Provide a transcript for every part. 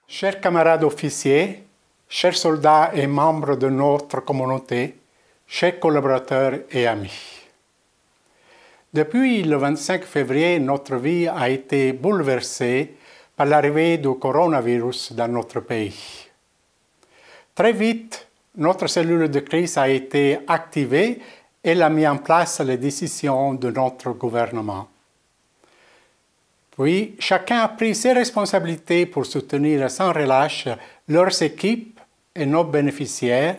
Chers camarades officiers, chers soldats et membres de notre communauté, chers collaborateurs et amis. Depuis le 25 février, notre vie a été bouleversée par l'arrivée du coronavirus dans notre pays. Très vite, notre cellule de crise a été activée et elle a mis en place les décisions de notre gouvernement. Puis, chacun a pris ses responsabilités pour soutenir sans relâche leurs équipes et nos bénéficiaires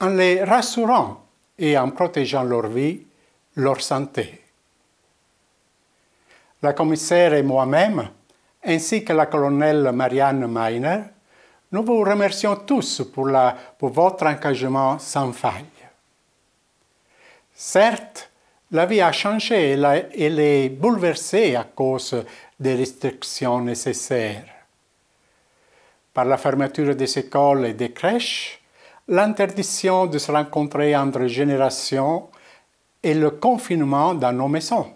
en les rassurant et en protégeant leur vie, leur santé. La commissaire et moi-même, ainsi que la colonelle Marianne Meiner, nous vous remercions tous pour votre engagement sans faille. Certes, la vie a changé, elle est bouleversée à cause des restrictions nécessaires. Par la fermeture des écoles et des crèches, l'interdiction de se rencontrer entre générations et le confinement dans nos maisons.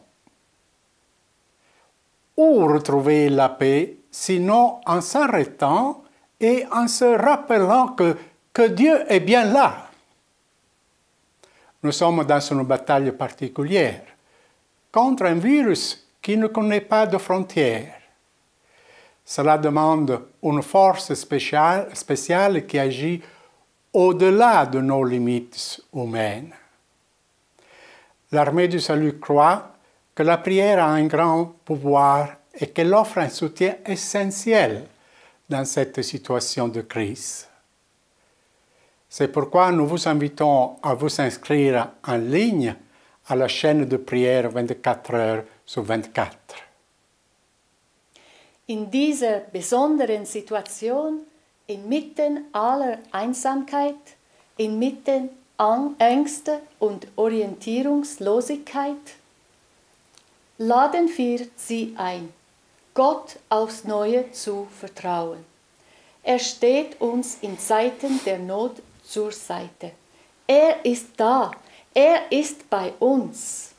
Où retrouver la paix, sinon en s'arrêtant et en se rappelant que Dieu est bien là? Nous sommes dans une bataille particulière contre un virus qui ne connaît pas de frontières. Cela demande une force spéciale qui agit au-delà de nos limites humaines. L'armée du salut croit que la prière a un grand pouvoir et qu'elle offre un soutien essentiel dans cette situation de crise. C'est pourquoi nous vous invitons à vous inscrire en ligne à la chaîne de prière 24 heures sur 24. In dieser besonderen Situation, inmitten aller Einsamkeit, inmitten Ängste und Orientierungslosigkeit, laden wir Sie ein, Gott aufs Neue zu vertrauen. Er steht uns in Zeiten der Not zur Seite. Er ist da, er ist bei uns.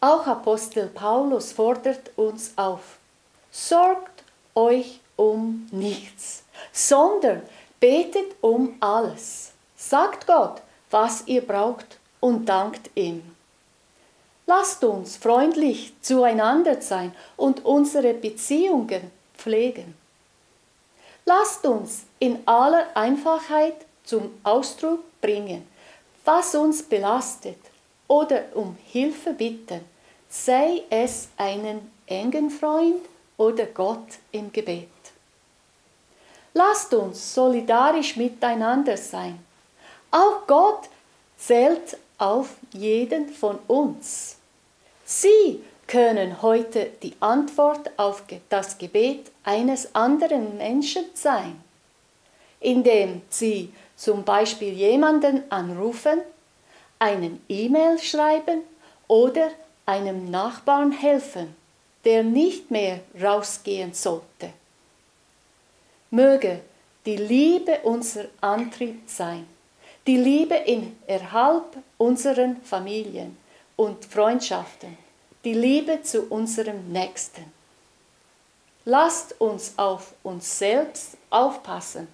Auch Apostel Paulus fordert uns auf: Sorgt euch um nichts, sondern betet um alles. Sagt Gott, was ihr braucht, und dankt ihm. Lasst uns freundlich zueinander sein und unsere Beziehungen pflegen. Lasst uns in aller Einfachheit zum Ausdruck bringen, was uns belastet, oder um Hilfe bitten, sei es einen engen Freund oder Gott im Gebet. Lasst uns solidarisch miteinander sein. Auch Gott zählt auf jeden von uns. Sie können heute die Antwort auf das Gebet eines anderen Menschen sein, indem Sie zum Beispiel jemanden anrufen, einen E-Mail schreiben oder einem Nachbarn helfen, der nicht mehr rausgehen sollte. Möge die Liebe unser Antrieb sein, die Liebe innerhalb unseren Familien und Freundschaften, die Liebe zu unserem Nächsten. Lasst uns auf uns selbst aufpassen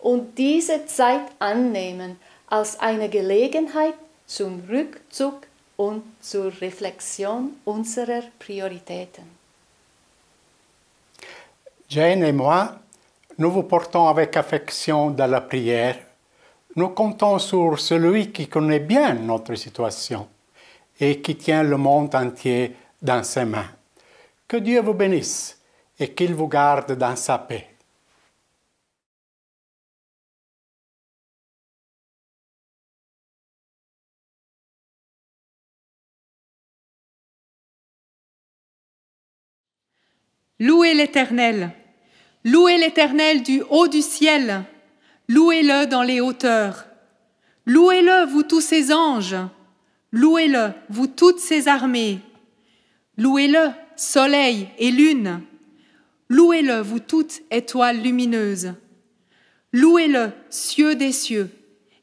und diese Zeit annehmen als eine Gelegenheit zum Rückzug und zur Reflexion unserer Prioritäten. Jane et moi, nous vous portons avec affection dans la prière. Nous comptons sur celui qui connaît bien notre situation et qui tient le monde entier dans ses mains. Que Dieu vous bénisse et qu'il vous garde dans sa paix. Louez l'Éternel du haut du ciel, louez-le dans les hauteurs. Louez-le, vous tous ses anges, louez-le, vous toutes ses armées. Louez-le, soleil et lune, louez-le, vous toutes étoiles lumineuses. Louez-le, cieux des cieux,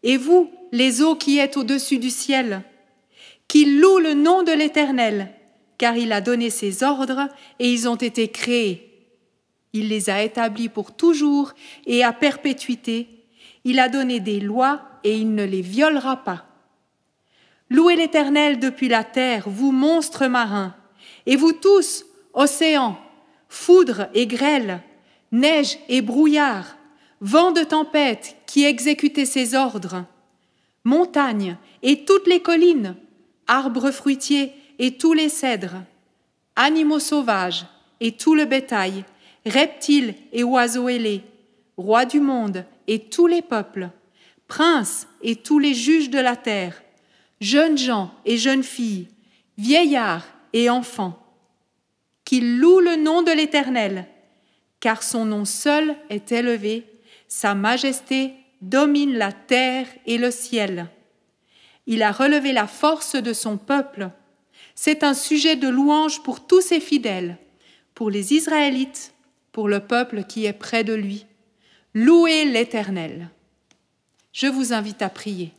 et vous, les eaux qui êtes au-dessus du ciel. Qu'il loue le nom de l'Éternel, car il a donné ses ordres et ils ont été créés. Il les a établis pour toujours et à perpétuité. Il a donné des lois et il ne les violera pas. Louez l'Éternel depuis la terre, vous monstres marins, et vous tous, océans, foudre et grêle, neige et brouillard, vent de tempête qui exécutez ses ordres, montagnes et toutes les collines, arbres fruitiers et tous les cèdres, animaux sauvages et tout le bétail, reptiles et oiseaux ailés, rois du monde et tous les peuples, princes et tous les juges de la terre, jeunes gens et jeunes filles, vieillards et enfants, qu'ils louent le nom de l'Éternel, car son nom seul est élevé, sa majesté domine la terre et le ciel. Il a relevé la force de son peuple. C'est un sujet de louange pour tous ses fidèles, pour les Israélites, pour le peuple qui est près de lui. Louez l'Éternel. Je vous invite à prier.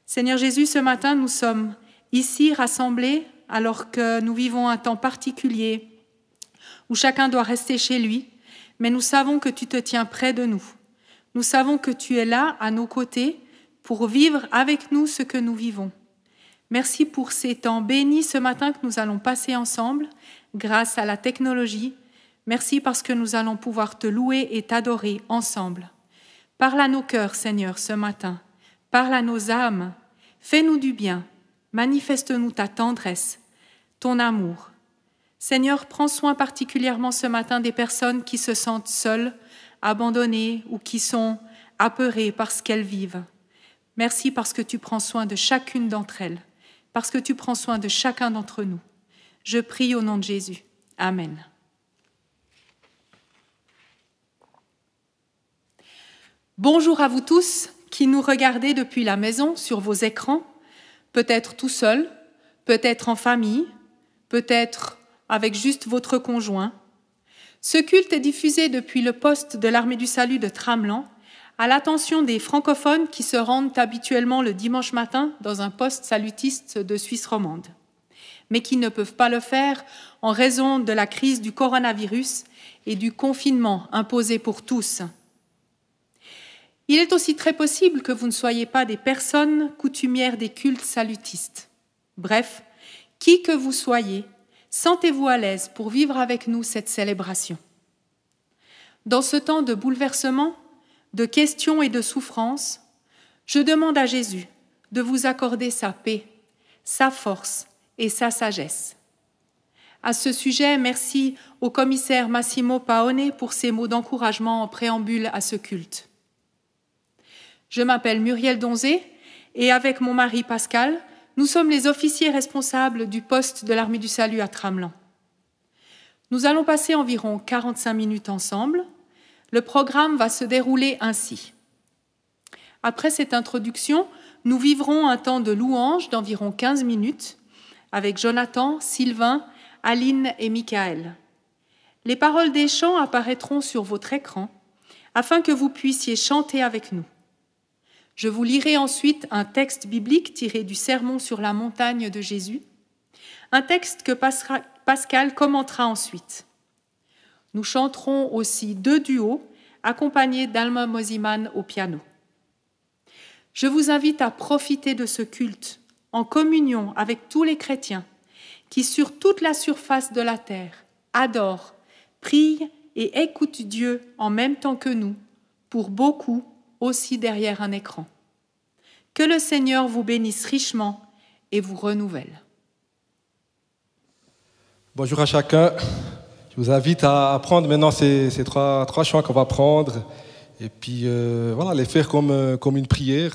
Seigneur Jésus, ce matin, nous sommes ici rassemblés alors que nous vivons un temps particulier où chacun doit rester chez lui, mais nous savons que tu te tiens près de nous. Nous savons que tu es là, à nos côtés, pour vivre avec nous ce que nous vivons. Merci pour ces temps bénis ce matin que nous allons passer ensemble grâce à la technologie. Merci parce que nous allons pouvoir te louer et t'adorer ensemble. Parle à nos cœurs, Seigneur, ce matin. Parle à nos âmes. Fais-nous du bien. Manifeste-nous ta tendresse, ton amour. Seigneur, prends soin particulièrement ce matin des personnes qui se sentent seules, abandonnées ou qui sont apeurées par ce qu'elles vivent. Merci parce que tu prends soin de chacune d'entre elles, parce que tu prends soin de chacun d'entre nous. Je prie au nom de Jésus. Amen. Bonjour à vous tous qui nous regardez depuis la maison sur vos écrans, peut-être tout seul, peut-être en famille, peut-être avec juste votre conjoint. Ce culte est diffusé depuis le poste de l'Armée du Salut de Tramelan à l'attention des francophones qui se rendent habituellement le dimanche matin dans un poste salutiste de Suisse romande, mais qui ne peuvent pas le faire en raison de la crise du coronavirus et du confinement imposé pour tous. Il est aussi très possible que vous ne soyez pas des personnes coutumières des cultes salutistes. Bref, qui que vous soyez, sentez-vous à l'aise pour vivre avec nous cette célébration. Dans ce temps de bouleversement, de questions et de souffrances, je demande à Jésus de vous accorder sa paix, sa force et sa sagesse. À ce sujet, merci au commissaire Massimo Paone pour ses mots d'encouragement en préambule à ce culte. Je m'appelle Muriel Donzé et avec mon mari Pascal, nous sommes les officiers responsables du poste de l'Armée du Salut à Tramelan. Nous allons passer environ 45 minutes ensemble. Le programme va se dérouler ainsi. Après cette introduction, nous vivrons un temps de louange d'environ 15 minutes avec Jonathan, Sylvain, Aline et Michael. Les paroles des chants apparaîtront sur votre écran afin que vous puissiez chanter avec nous. Je vous lirai ensuite un texte biblique tiré du Sermon sur la montagne de Jésus, un texte que Pascal commentera ensuite. Nous chanterons aussi 2 duos accompagnés d'Alma Mosiman au piano. Je vous invite à profiter de ce culte en communion avec tous les chrétiens qui, sur toute la surface de la terre, adorent, prient et écoutent Dieu en même temps que nous, pour beaucoup aussi derrière un écran. Que le Seigneur vous bénisse richement et vous renouvelle. Bonjour à chacun. Je vous invite à prendre maintenant ces trois chants qu'on va prendre et puis voilà, les faire comme une prière.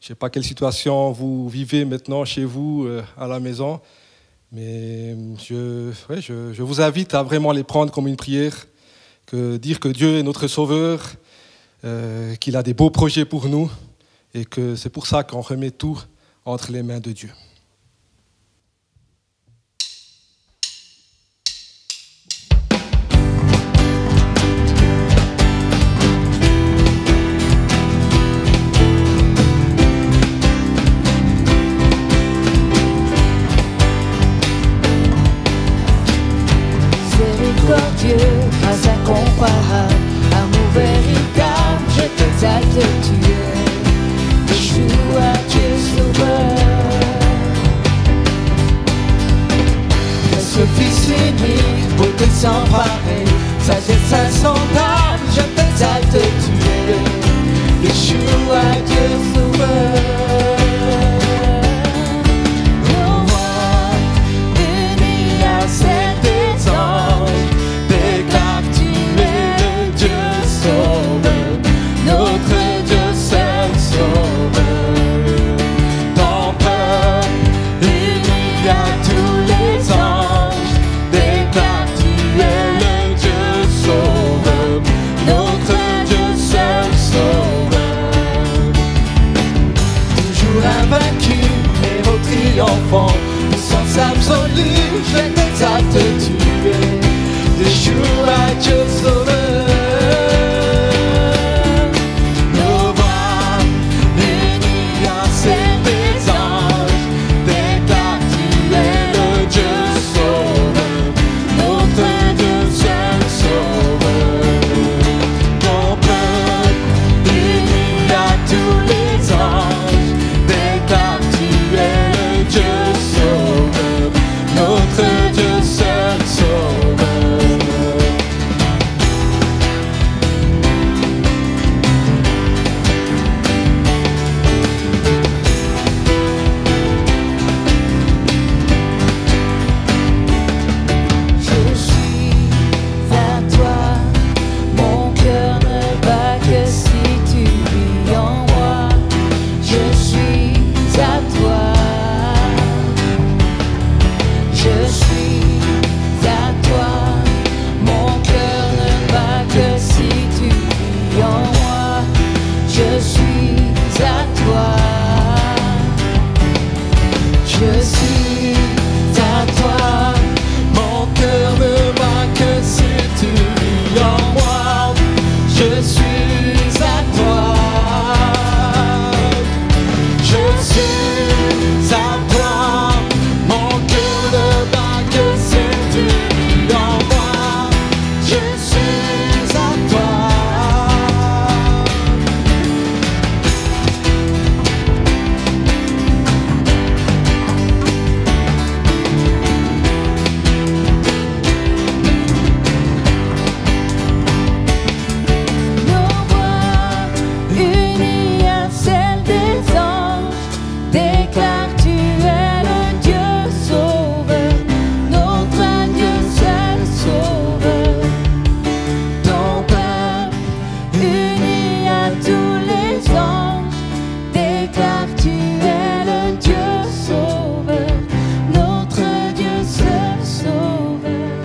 Je ne sais pas quelle situation vous vivez maintenant chez vous, à la maison, mais je vous invite à vraiment les prendre comme une prière, dire que Dieu est notre Sauveur, qu'il a des beaux projets pour nous et que c'est pour ça qu'on remet tout entre les mains de Dieu. Se ricordi Dieu, grâce incomparable, amour véritable, je t'exalte, tu es Yeshua, Dieu sauveur. Ce Fils unique, beauté sans pareil, sagesse insondable, je t'exalte, tu es Yeshua, Dieu sauveur. Nos voix unies à celle des anges déclarent tu es le Dieu sauveur, notre Dieu seul sauveur. Ton peuple uni à tous les anges déclare tu es le Dieu sauveur, notre Dieu seul sauveur. Toujours invaincu, héros triomphant, puissance absolue, je t'exalte, tu es Yeshua, Dieu sauveur. Nos voix unies à celle des anges déclarent tu es le Dieu sauveur, notre Dieu seul sauveur. Ton peuple uni à tous les anges déclare tu es le Dieu sauveur, notre Dieu seul sauveur. Je suis à toi, mon cœur ne bat que si tu vis en moi. Je suis à toi, je suis à toi, mon cœur ne bat que si tu vis en moi. Je suis à toi, je suis à toi, mon cœur ne bat que si tu vis en moi. Je suis à toi, je suis à toi, mon cœur ne bat que si tu vis en moi. Je suis à toi. Nos voix unies à celle des anges déclarent tu es le Dieu sauveur, notre Dieu seul sauveur. Ton peuple uni à tous les anges déclare tu es le Dieu sauveur, notre Dieu seul sauveur.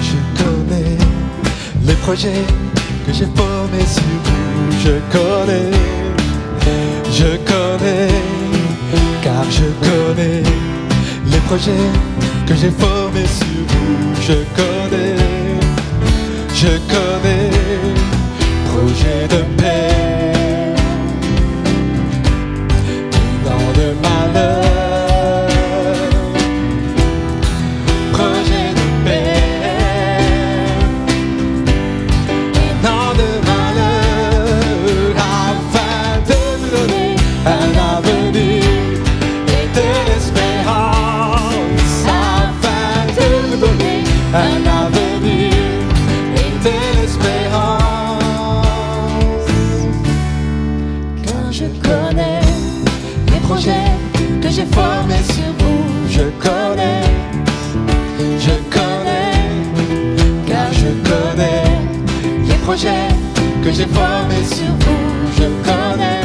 Je connais les projets que j'ai formés sur vous. Je connais, car je connais les projets que j'ai formés sur vous. Je connais, projet de paix, non de malheur, projet de paix, non de malheur, afin de vous donner un avenir et de l'espérance, afin de vous donner un avenir et de l'espérance. Car je connais les projets que j'ai formés sur vous. Je connais, car je connais les projets que j'ai formés sur vous. Je connais,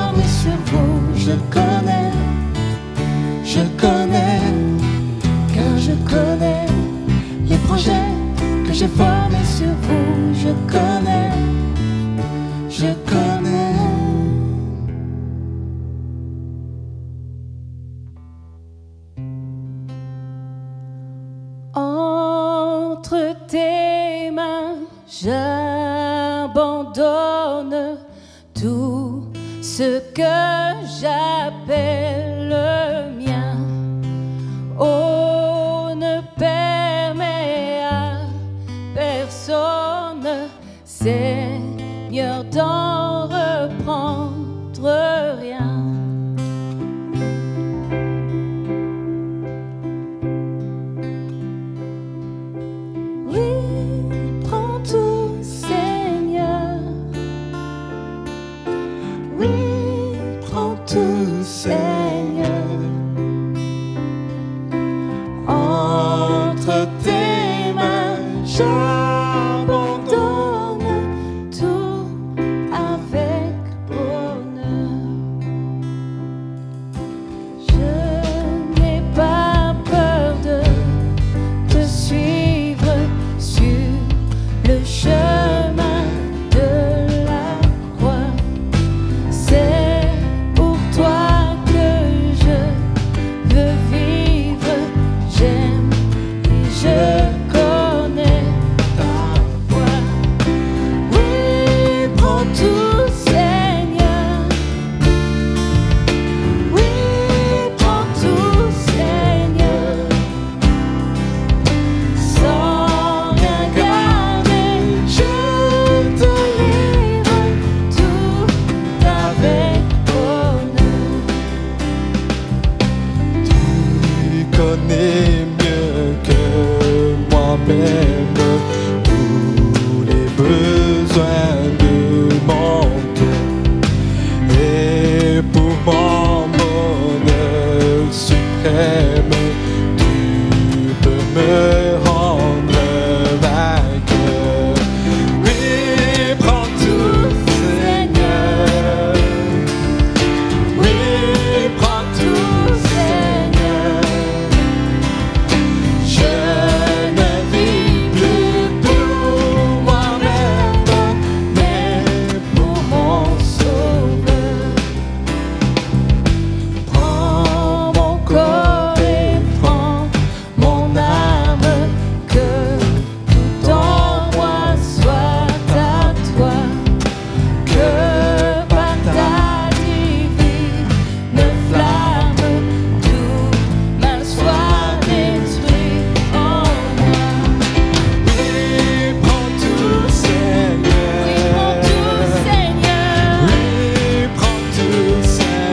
formé sur vous. Je connais, car je connais les projets que j'ai formés sur vous. Je connais. Entre tes mains, j'abandonne tout ce que j'appelle le mien. Oh, ne permets à personne, Seigneur, d'en reprendre rien. Oui, prends tout, Seigneur. Oui, prends tout, Seigneur. Entre tes mains, j'abandonne tout avec bonheur. Je n'ai pas peur de te suivre sur le chemin de la croix. C'est pour toi que je veux vivre. J'aime et je connais ta voix. Oui, prends tout, Seigneur. Oui, prends tout, Seigneur. Sans rien garder, je te livre tout avec bonheur. Tu connais mieux que moi-même tous les besoins de mon cœur. Et pour mon bonheur suprême, tu peux me rendre vainqueur. Oui, prends tout, Seigneur. Oui, prends tout, Seigneur. Je ne vis plus pour moi-même, mais pour mon Sauveur. Prends mon corps et prends mon âme, que tout en moi soit à toi, que par ta divine flamme, tout mal soit détruit en moi. Oui, prends tout, Seigneur. Oui, prends tout, Seigneur.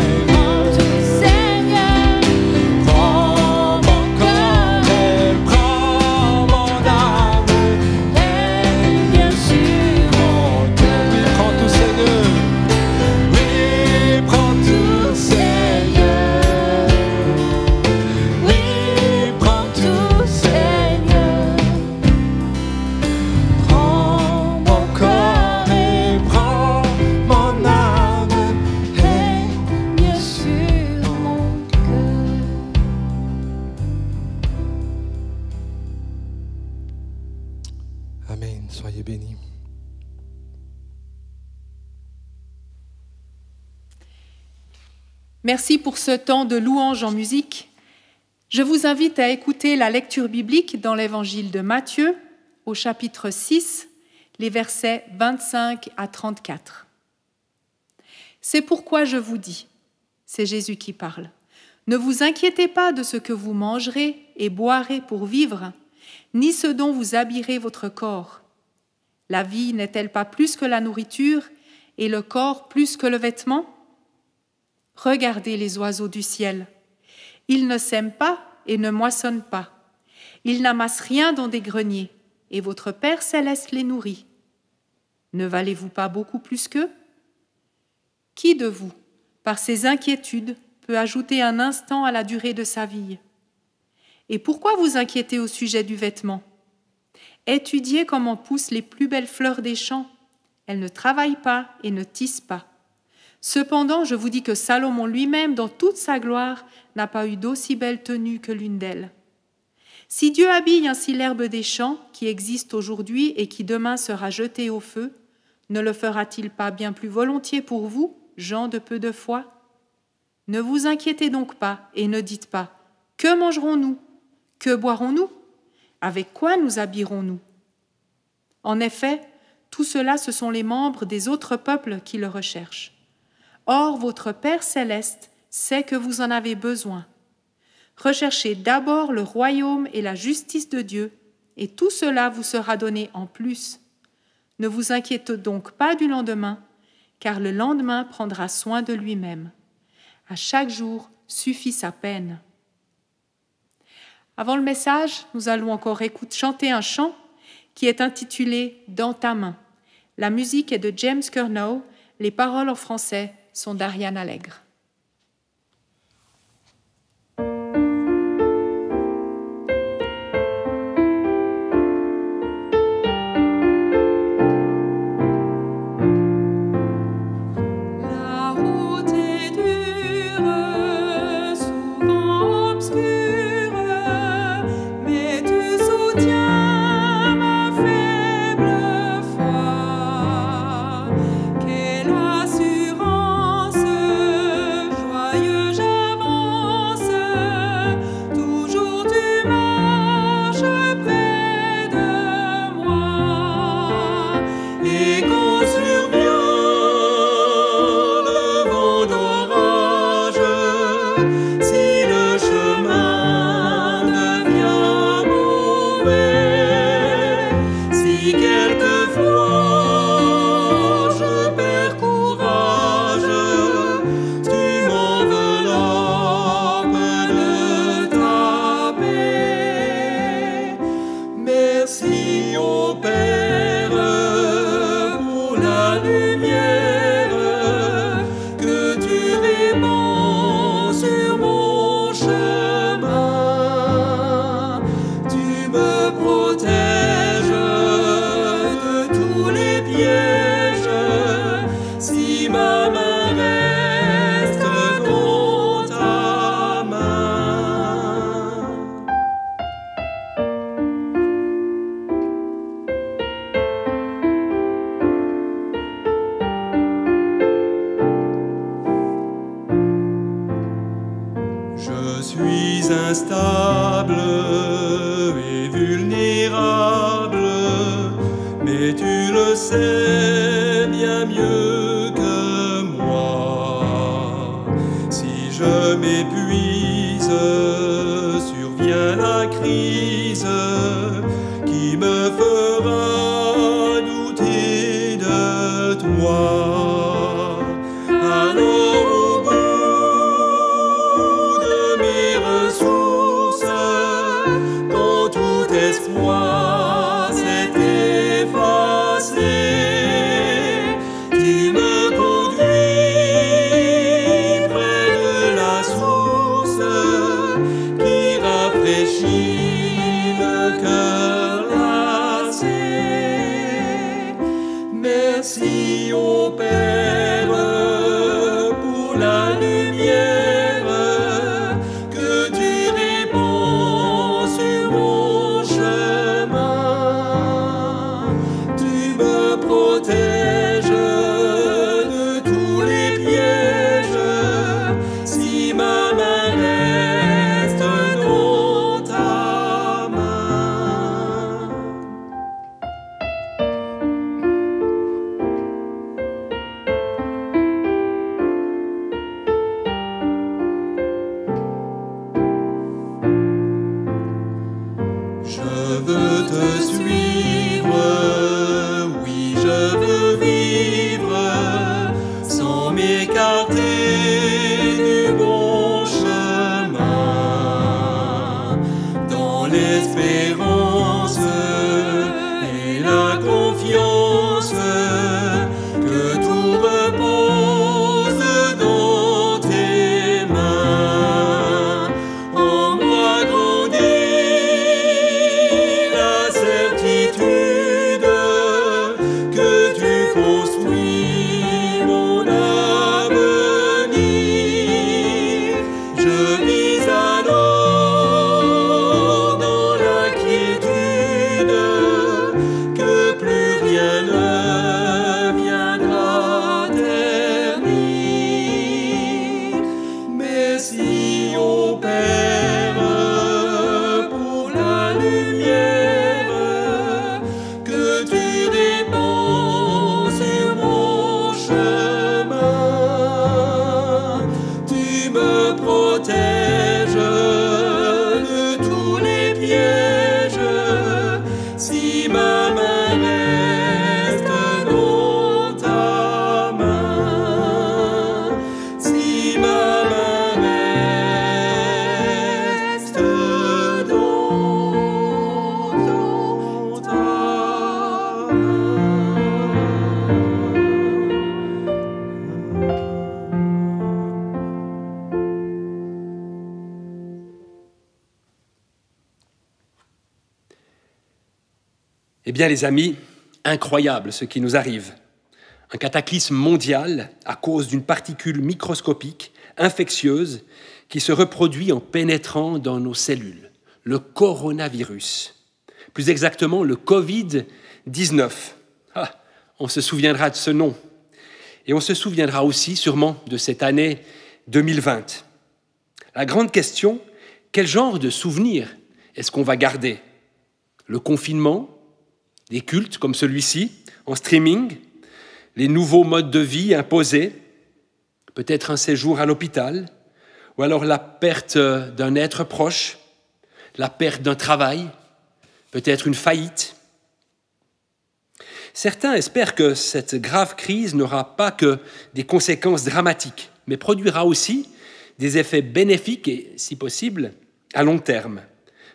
Prends tout, Seigneur. Prends mon corps et prends mon âme, Règne bien sur mon cœur. oui, prends tout, Seigneur. Oui, prends tout, Seigneur. Oui, prends tout, Seigneur. Prends mon corps et prends mon âme. Règne sur mon cœur. Amen. Soyez bénis. Merci pour ce temps de louange en musique. Je vous invite à écouter la lecture biblique dans l'évangile de Matthieu, au chapitre 6, les versets 25 à 34. C'est pourquoi je vous dis, c'est Jésus qui parle, ne vous inquiétez pas de ce que vous mangerez et boirez pour vivre, ni ce dont vous habillerez votre corps. La vie n'est-elle pas plus que la nourriture et le corps plus que le vêtement ? Regardez les oiseaux du ciel. Ils ne sèment pas et ne moissonnent pas. Ils n'amassent rien dans des greniers, et votre Père céleste les nourrit. Ne valez-vous pas beaucoup plus qu'eux ? Qui de vous, par ses inquiétudes, peut ajouter un instant à la durée de sa vie ? Et pourquoi vous inquiétez au sujet du vêtement ? Étudiez comment poussent les plus belles fleurs des champs. Elles ne travaillent pas et ne tissent pas. Cependant, je vous dis que Salomon lui-même, dans toute sa gloire, n'a pas eu d'aussi belle tenue que l'une d'elles. Si Dieu habille ainsi l'herbe des champs, qui existe aujourd'hui et qui demain sera jetée au feu, ne le fera-t-il pas bien plus volontiers pour vous, gens de peu de foi? Ne vous inquiétez donc pas et ne dites pas « Que mangerons-nous? Que boirons-nous? Avec quoi nous habillerons-nous » En effet, tout cela, ce sont les membres des autres peuples qui le recherchent. Or, votre Père céleste sait que vous en avez besoin. Recherchez d'abord le royaume et la justice de Dieu, et tout cela vous sera donné en plus. Ne vous inquiétez donc pas du lendemain, car le lendemain prendra soin de lui-même. À chaque jour suffit sa peine. Avant le message, nous allons encore chanter un chant qui est intitulé « Dans ta main ». La musique est de James Curnow, les paroles en français sont d'Ariane Allègre. Instable et vulnérable, mais tu le sais bien mieux que moi. Si je m'épuise, survient la crise qui me fera douter de toi. Alors au bout de mes ressources, quand tout espoir s'est effacé, tu me conduis près de la source qui rafraîchit Eh bien, les amis, incroyable ce qui nous arrive. Un cataclysme mondial à cause d'une particule microscopique, infectieuse, qui se reproduit en pénétrant dans nos cellules. Le coronavirus. Plus exactement, le Covid-19. Ah, on se souviendra de ce nom. Et on se souviendra aussi sûrement de cette année 2020. La grande question, quel genre de souvenir est-ce qu'on va garder? Le confinement, des cultes comme celui-ci, en streaming, les nouveaux modes de vie imposés, peut-être un séjour à l'hôpital, ou alors la perte d'un être proche, la perte d'un travail, peut-être une faillite. Certains espèrent que cette grave crise n'aura pas que des conséquences dramatiques, mais produira aussi des effets bénéfiques et, si possible, à long terme.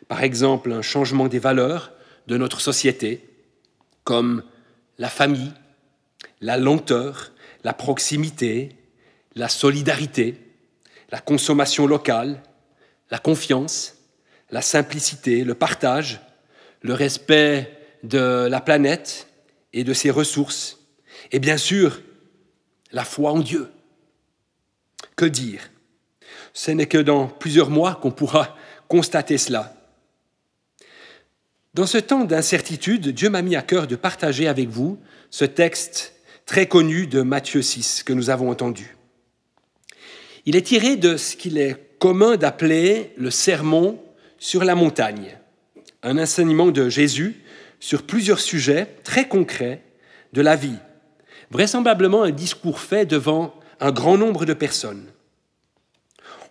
Par exemple, un changement des valeurs de notre société, comme la famille, la lenteur, la proximité, la solidarité, la consommation locale, la confiance, la simplicité, le partage, le respect de la planète et de ses ressources, et bien sûr, la foi en Dieu. Que dire? Ce n'est que dans plusieurs mois qu'on pourra constater cela. Dans ce temps d'incertitude, Dieu m'a mis à cœur de partager avec vous ce texte très connu de Matthieu 6 que nous avons entendu. Il est tiré de ce qu'il est commun d'appeler le sermon sur la montagne, un enseignement de Jésus sur plusieurs sujets très concrets de la vie, vraisemblablement un discours fait devant un grand nombre de personnes.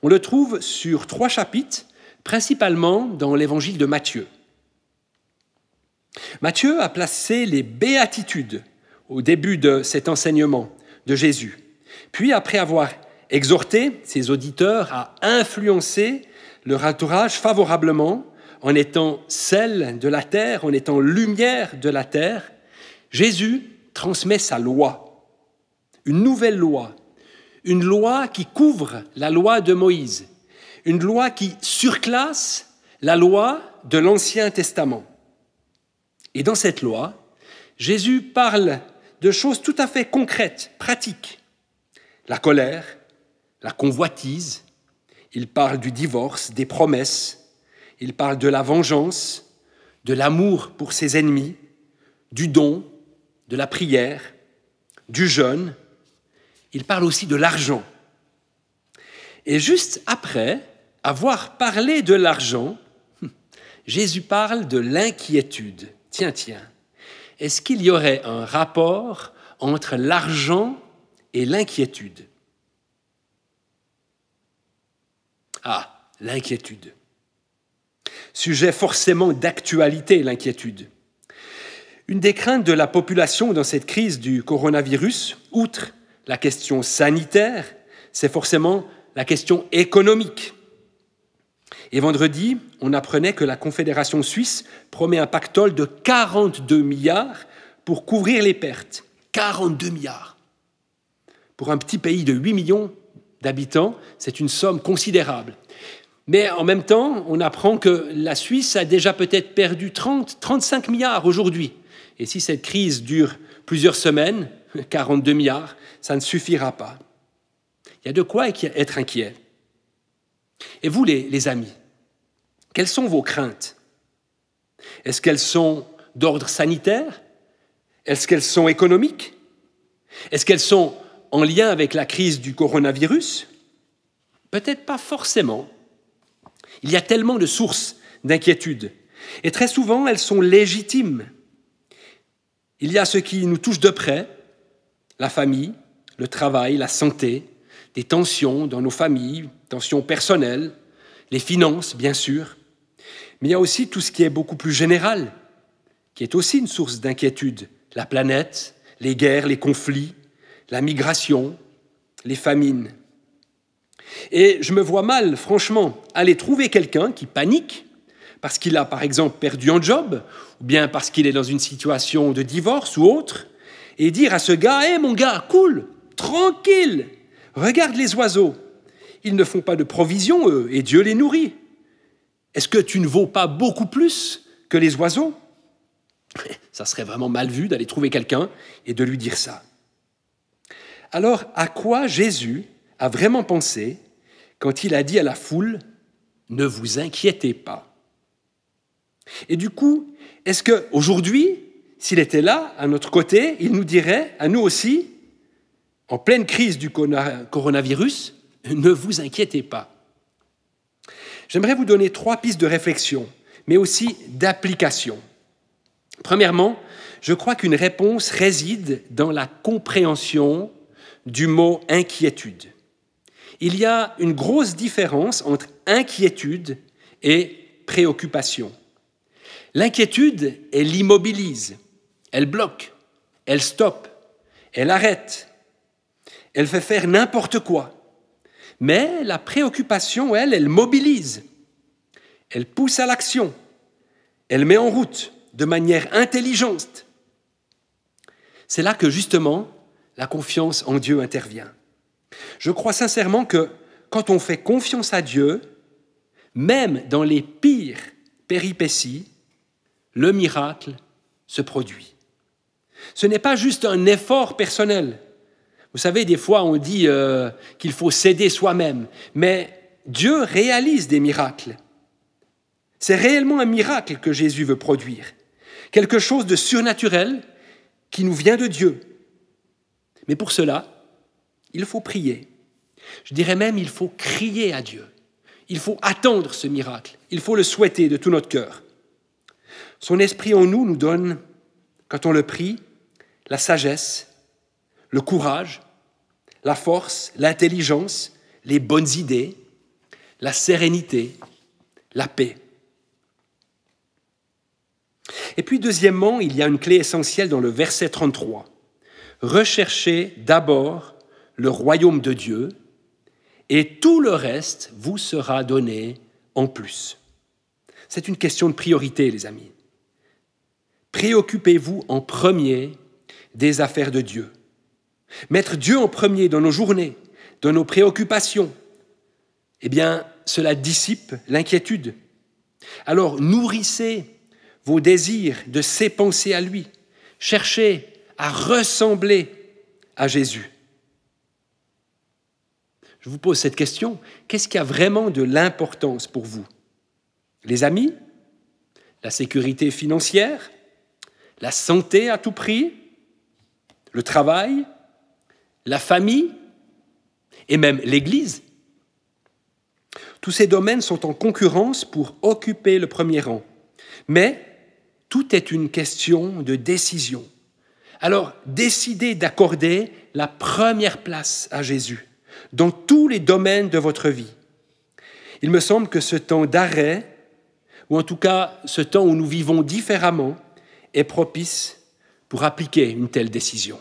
On le trouve sur 3 chapitres, principalement dans l'évangile de Matthieu. Matthieu a placé les béatitudes au début de cet enseignement de Jésus. Puis, après avoir exhorté ses auditeurs à influencer leur entourage favorablement, en étant sel de la terre, en étant lumière de la terre, Jésus transmet sa loi, une nouvelle loi, une loi qui couvre la loi de Moïse, une loi qui surclasse la loi de l'Ancien Testament. Et dans cette loi, Jésus parle de choses tout à fait concrètes, pratiques. La colère, la convoitise, il parle du divorce, des promesses, il parle de la vengeance, de l'amour pour ses ennemis, du don, de la prière, du jeûne. Il parle aussi de l'argent. Et juste après avoir parlé de l'argent, Jésus parle de l'inquiétude. Tiens, est-ce qu'il y aurait un rapport entre l'argent et l'inquiétude? Ah, l'inquiétude. Sujet forcément d'actualité, l'inquiétude. Une des craintes de la population dans cette crise du coronavirus, outre la question sanitaire, c'est forcément la question économique. Et vendredi, on apprenait que la Confédération suisse promet un pactole de 42 milliards pour couvrir les pertes. 42 milliards. Pour un petit pays de 8 millions d'habitants, c'est une somme considérable. Mais en même temps, on apprend que la Suisse a déjà peut-être perdu 35 milliards aujourd'hui. Et si cette crise dure plusieurs semaines, 42 milliards, ça ne suffira pas. Il y a de quoi être inquiet. Et vous, les amis, quelles sont vos craintes? Est-ce qu'elles sont d'ordre sanitaire? Est-ce qu'elles sont économiques? Est-ce qu'elles sont en lien avec la crise du coronavirus? Peut-être pas forcément. Il y a tellement de sources d'inquiétude. Et très souvent, elles sont légitimes. Il y a ce qui nous touche de près, la famille, le travail, la santé, des tensions dans nos familles, tensions personnelles, les finances, bien sûr. Mais il y a aussi tout ce qui est beaucoup plus général, qui est aussi une source d'inquiétude. La planète, les guerres, les conflits, la migration, les famines. Et je me vois mal, franchement, aller trouver quelqu'un qui panique parce qu'il a, par exemple, perdu un job, ou bien parce qu'il est dans une situation de divorce ou autre, et dire à ce gars « Hé, mon gars, cool, tranquille, regarde les oiseaux. Ils ne font pas de provisions, eux, et Dieu les nourrit. Est-ce que tu ne vaux pas beaucoup plus que les oiseaux ?» Ça serait vraiment mal vu d'aller trouver quelqu'un et de lui dire ça. Alors, à quoi Jésus a vraiment pensé quand il a dit à la foule « Ne vous inquiétez pas ». Et du coup, est-ce qu'aujourd'hui, s'il était là, à notre côté, il nous dirait, à nous aussi, en pleine crise du coronavirus, « Ne vous inquiétez pas ». J'aimerais vous donner 3 pistes de réflexion, mais aussi d'application. Premièrement, je crois qu'une réponse réside dans la compréhension du mot « inquiétude ». Il y a une grosse différence entre inquiétude et préoccupation. L'inquiétude, elle immobilise, elle bloque, elle stoppe, elle arrête, elle fait faire n'importe quoi. Mais la préoccupation, elle mobilise, elle pousse à l'action, elle met en route de manière intelligente. C'est là que justement la confiance en Dieu intervient. Je crois sincèrement que quand on fait confiance à Dieu, même dans les pires péripéties, le miracle se produit. Ce n'est pas juste un effort personnel. Vous savez, des fois on dit qu'il faut s'aider soi-même, mais Dieu réalise des miracles. C'est réellement un miracle que Jésus veut produire, quelque chose de surnaturel qui nous vient de Dieu. Mais pour cela, il faut prier. Je dirais même, il faut crier à Dieu. Il faut attendre ce miracle. Il faut le souhaiter de tout notre cœur. Son esprit en nous donne, quand on le prie, la sagesse, le courage, la force, l'intelligence, les bonnes idées, la sérénité, la paix. Et puis deuxièmement, il y a une clé essentielle dans le verset 33. Recherchez d'abord le royaume de Dieu et tout le reste vous sera donné en plus. C'est une question de priorité, les amis. Préoccupez-vous en premier des affaires de Dieu. Mettre Dieu en premier dans nos journées, dans nos préoccupations, eh bien, cela dissipe l'inquiétude. Alors, nourrissez vos désirs de s'épancer à lui. Cherchez à ressembler à Jésus. Je vous pose cette question, qu'est-ce qui a vraiment de l'importance pour vous? Les amis? La sécurité financière? La santé à tout prix? Le travail? La famille? Et même l'Église? Tous ces domaines sont en concurrence pour occuper le premier rang. Mais tout est une question de décision. Alors, décidez d'accorder la première place à Jésus dans tous les domaines de votre vie. Il me semble que ce temps d'arrêt, ou en tout cas ce temps où nous vivons différemment, est propice pour appliquer une telle décision.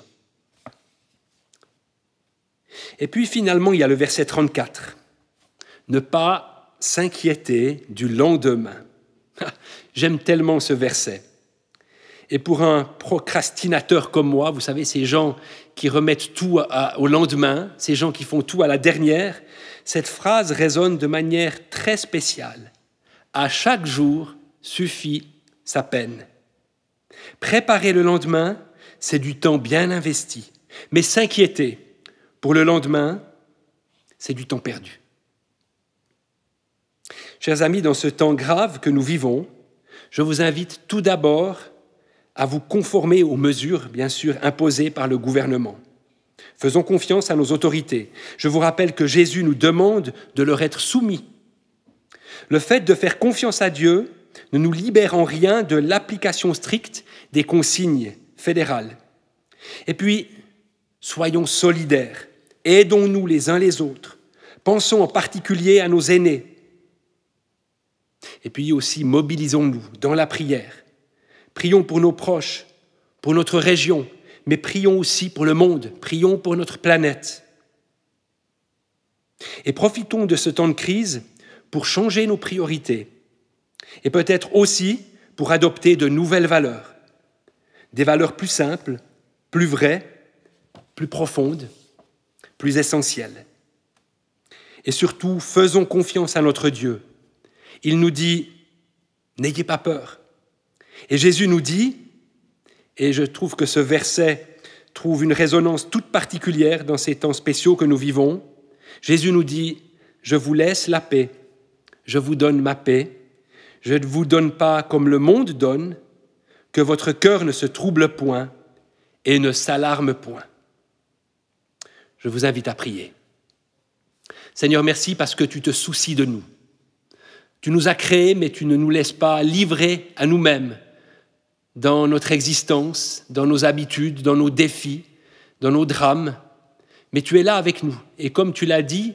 Et puis finalement, il y a le verset 34. Ne pas s'inquiéter du lendemain. J'aime tellement ce verset. Et pour un procrastinateur comme moi, vous savez, ces gens qui remettent tout au lendemain, ces gens qui font tout à la dernière, cette phrase résonne de manière très spéciale. À chaque jour suffit sa peine. Préparer le lendemain, c'est du temps bien investi. Mais s'inquiéter pour le lendemain, c'est du temps perdu. Chers amis, dans ce temps grave que nous vivons, je vous invite tout d'abord à vous conformer aux mesures, bien sûr, imposées par le gouvernement. Faisons confiance à nos autorités. Je vous rappelle que Jésus nous demande de leur être soumis. Le fait de faire confiance à Dieu ne nous libère en rien de l'application stricte des consignes fédérales. Et puis, soyons solidaires, aidons-nous les uns les autres. Pensons en particulier à nos aînés. Et puis aussi, mobilisons-nous dans la prière. Prions pour nos proches, pour notre région, mais prions aussi pour le monde, prions pour notre planète. Et profitons de ce temps de crise pour changer nos priorités et peut-être aussi pour adopter de nouvelles valeurs, des valeurs plus simples, plus vraies, plus profondes, plus essentielles. Et surtout, faisons confiance à notre Dieu. Il nous dit « N'ayez pas peur ». Et Jésus nous dit Et je trouve que ce verset trouve une résonance toute particulière dans ces temps spéciaux que nous vivons. Jésus nous dit « Je vous laisse la paix, je vous donne ma paix, je ne vous donne pas comme le monde donne, que votre cœur ne se trouble point et ne s'alarme point. » Je vous invite à prier. Seigneur, merci parce que tu te soucies de nous. Tu nous as créés, mais tu ne nous laisses pas livrer à nous-mêmes dans notre existence, dans nos habitudes, dans nos défis, dans nos drames. Mais tu es là avec nous. Et comme tu l'as dit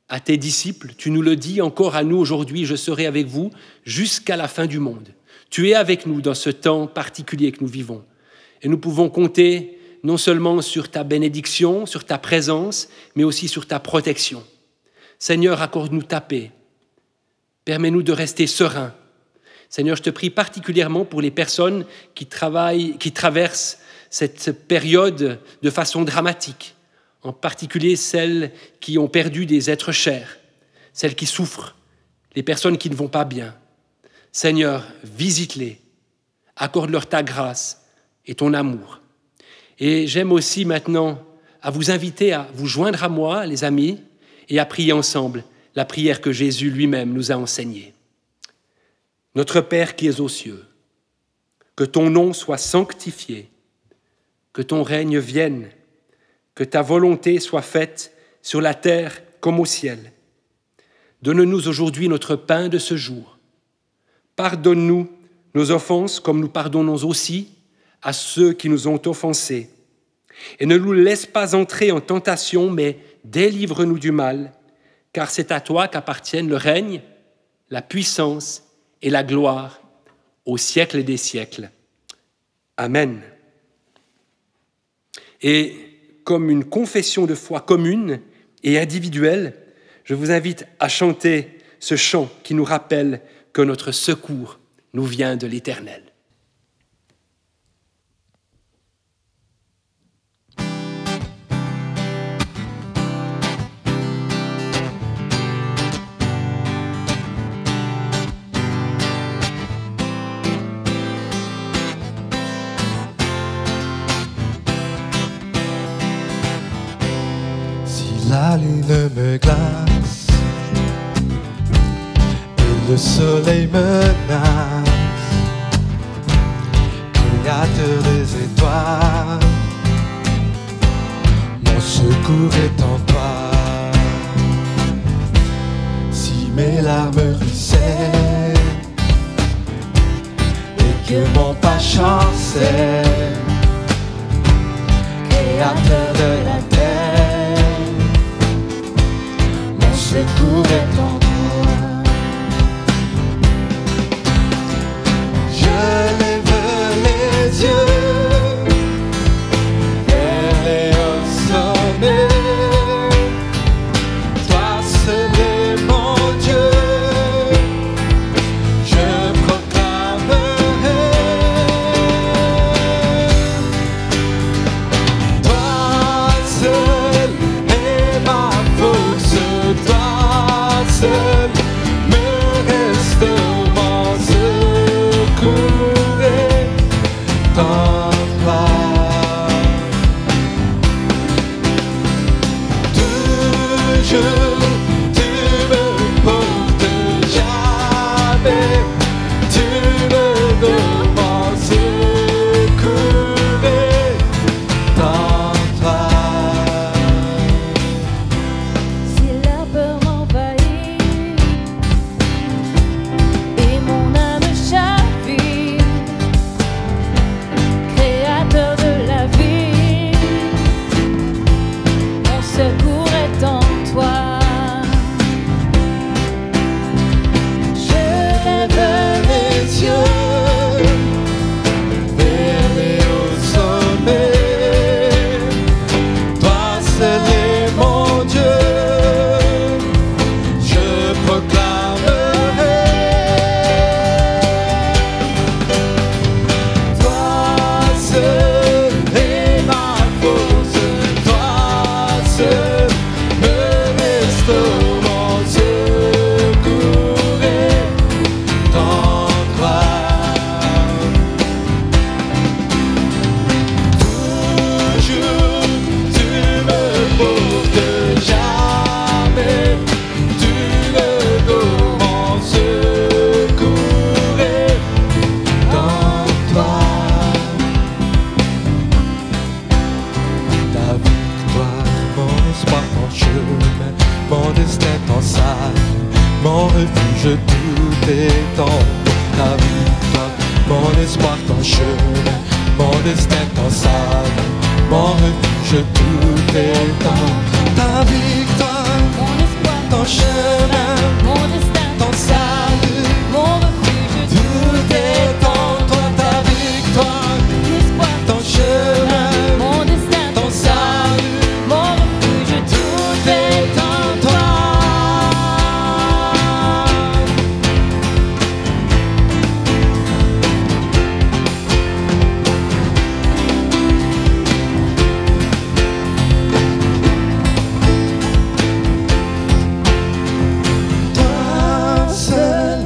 à tes disciples, tu nous le dis encore à nous aujourd'hui, je serai avec vous jusqu'à la fin du monde. Tu es avec nous dans ce temps particulier que nous vivons. Et nous pouvons compter non seulement sur ta bénédiction, sur ta présence, mais aussi sur ta protection. Seigneur, accorde-nous ta paix. Permets-nous de rester sereins. Seigneur, je te prie particulièrement pour les personnes qui traversent cette période de façon dramatique, en particulier celles qui ont perdu des êtres chers, celles qui souffrent, les personnes qui ne vont pas bien. Seigneur, visite-les, accorde-leur ta grâce et ton amour. Et j'aime aussi maintenant à vous inviter à vous joindre à moi, les amis, et à prier ensemble la prière que Jésus lui-même nous a enseignée. Notre Père qui es aux cieux, que ton nom soit sanctifié, que ton règne vienne, que ta volonté soit faite sur la terre comme au ciel. Donne-nous aujourd'hui notre pain de ce jour. Pardonne-nous nos offenses comme nous pardonnons aussi à ceux qui nous ont offensés. Et ne nous laisse pas entrer en tentation, mais délivre-nous du mal, car c'est à toi qu'appartiennent le règne, la puissance et la gloire au siècle des siècles. Amen. Et comme une confession de foi commune et individuelle, je vous invite à chanter ce chant qui nous rappelle que notre secours nous vient de l'Éternel. La lune me glace et le soleil menace, créateur des étoiles, mon secours est en toi. Si mes larmes ruissellent et que mon pas chancelle, créateur de la terre, secours est en toi. Je lève les yeux vers les hauts sommets. Toi seul est mon Dieu, je proclamerai. Toi seul est ma force, toi seul refuge, tout est en ta victoire. Mon espoir, ton chemin, mon destin, ton salut. Mon refuge, tout est en ta victoire. Mon espoir, Ton chemin, mon destin, ton salut. mon refuge, Tout est en toi, ta victoire. mon espoir, Ton chemin, mon destin, ton salut. mon refuge, tout est en toi. Toi seul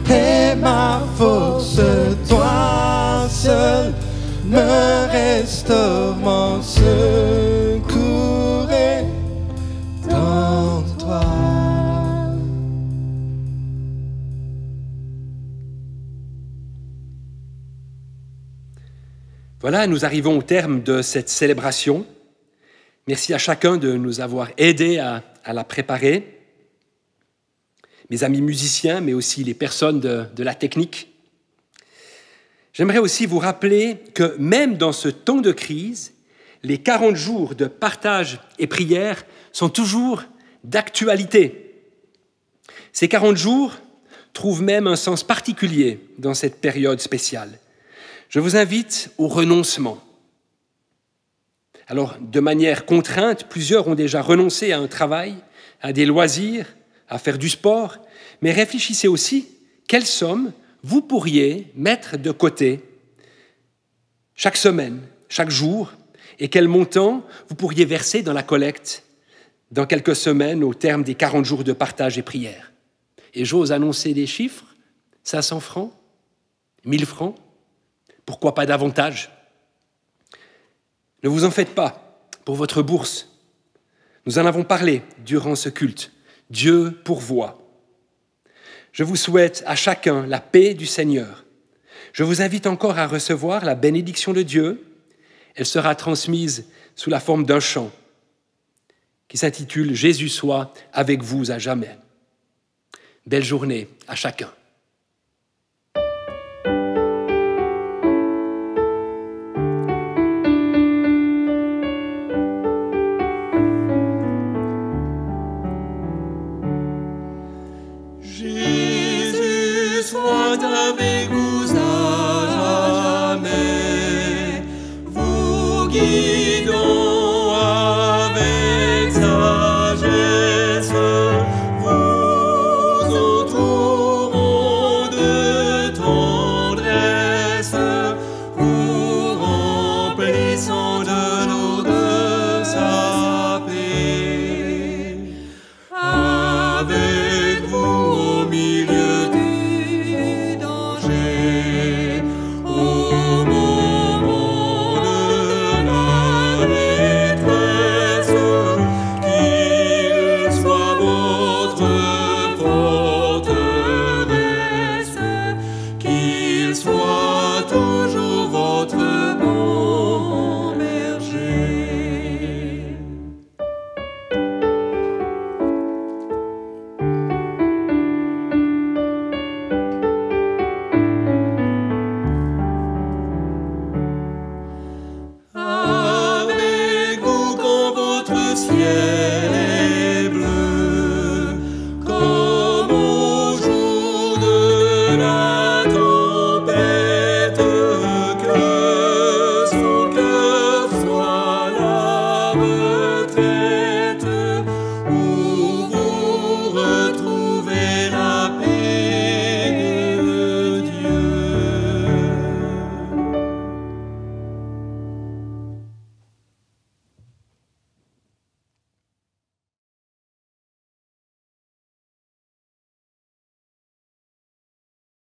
est ma force, toi seul me restaure mon secours est dans toi. Voilà, nous arrivons au terme de cette célébration. Merci à chacun de nous avoir aidés à la préparer. Mes amis musiciens, mais aussi les personnes de la technique. J'aimerais aussi vous rappeler que même dans ce temps de crise, les 40 jours de partage et prière sont toujours d'actualité. Ces 40 jours trouvent même un sens particulier dans cette période spéciale. Je vous invite au renoncement. Alors, de manière contrainte, plusieurs ont déjà renoncé à un travail, à des loisirs, à faire du sport, mais réfléchissez aussi quelle somme vous pourriez mettre de côté chaque semaine, chaque jour, et quel montant vous pourriez verser dans la collecte dans quelques semaines au terme des 40 jours de partage et prière. Et j'ose annoncer des chiffres, 500 francs, 1000 francs, pourquoi pas davantage? Ne vous en faites pas pour votre bourse. Nous en avons parlé durant ce culte. Dieu pourvoit. Je vous souhaite à chacun la paix du Seigneur. Je vous invite encore à recevoir la bénédiction de Dieu. Elle sera transmise sous la forme d'un chant qui s'intitule « Jésus soit avec vous à jamais ». Belle journée à chacun. Jésus soit avec vous.